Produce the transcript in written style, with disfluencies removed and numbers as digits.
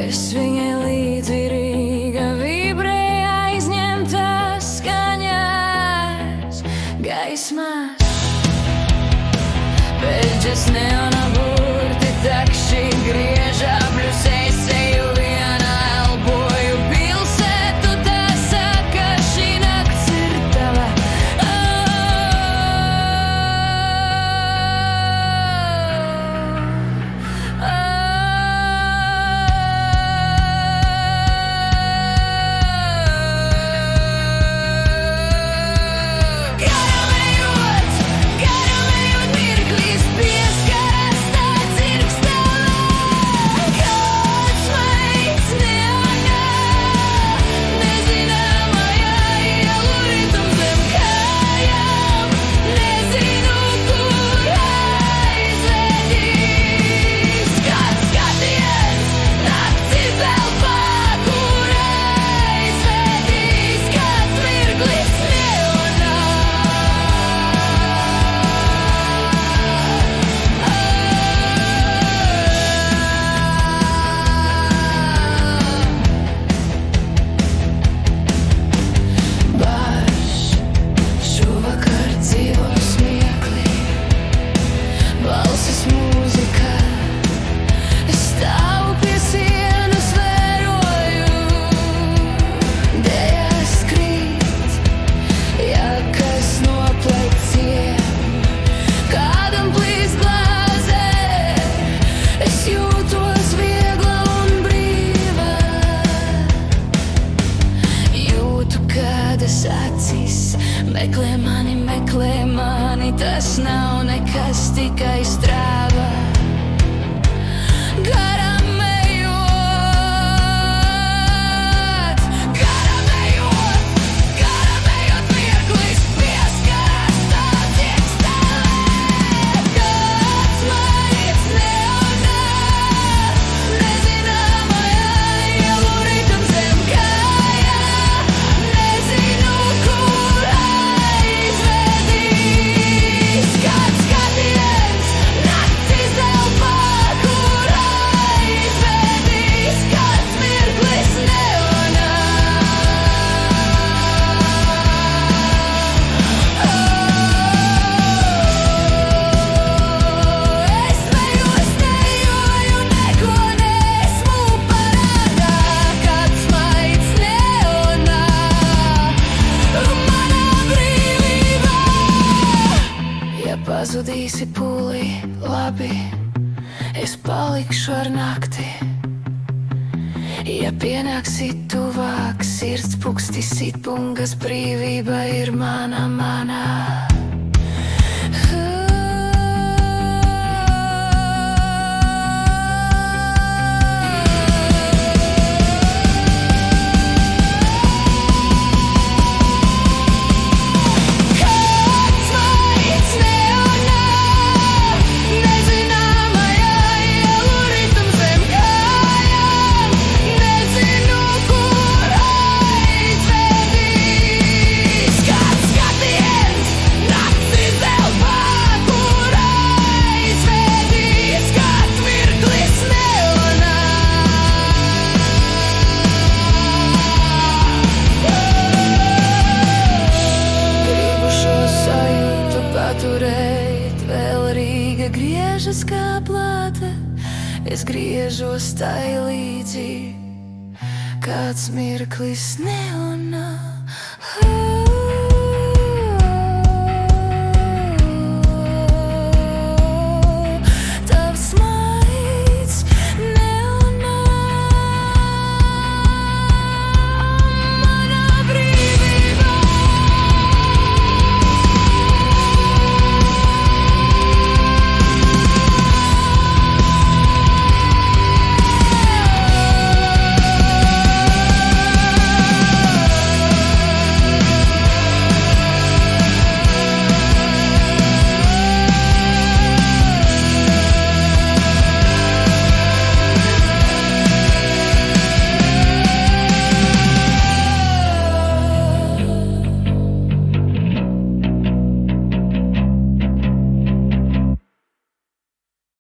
Es viņai līdzi Rīga vibrē aizņemtās skaņās, gaismās. Beļģes neona burti, takši griežā, bļusēs seju viena elboju pilsētu, tā saka, šī nakts ir tava. Meklē mani, tas nav nekas, tikai strāva. Garām ejot, mirklis pieskarās tā dzirkstelē. Kāds manis neonā, nezināmajā ielu ritms zem kājām, nezinu, kur aizvedīs. Kāds skatiens naktis telpā, kur aizvedīs. Kāds mirklis neonā. Es nejos, nejoju, neko neesmu parādā. Kāds maids neonā, manā brīvībā. Ja pazudīsi pūlī, labi, es palikšu ar nakti. Ja pienāksi tuvāk, sirds puksti sit bungas, brīvība ir mana. Kāds maids neonā, nezināmajā ielu ritms zem kājām, nezinu, kur aizvedīs. Kāds skatiens naktis telpā, kur aizvedīs. Kāds mirklis neonā. Gribu šo sajūtu paturēt, vēl Rīga griežas kā plāta. Es griežos tai līdzi, kāds mirklis neonā.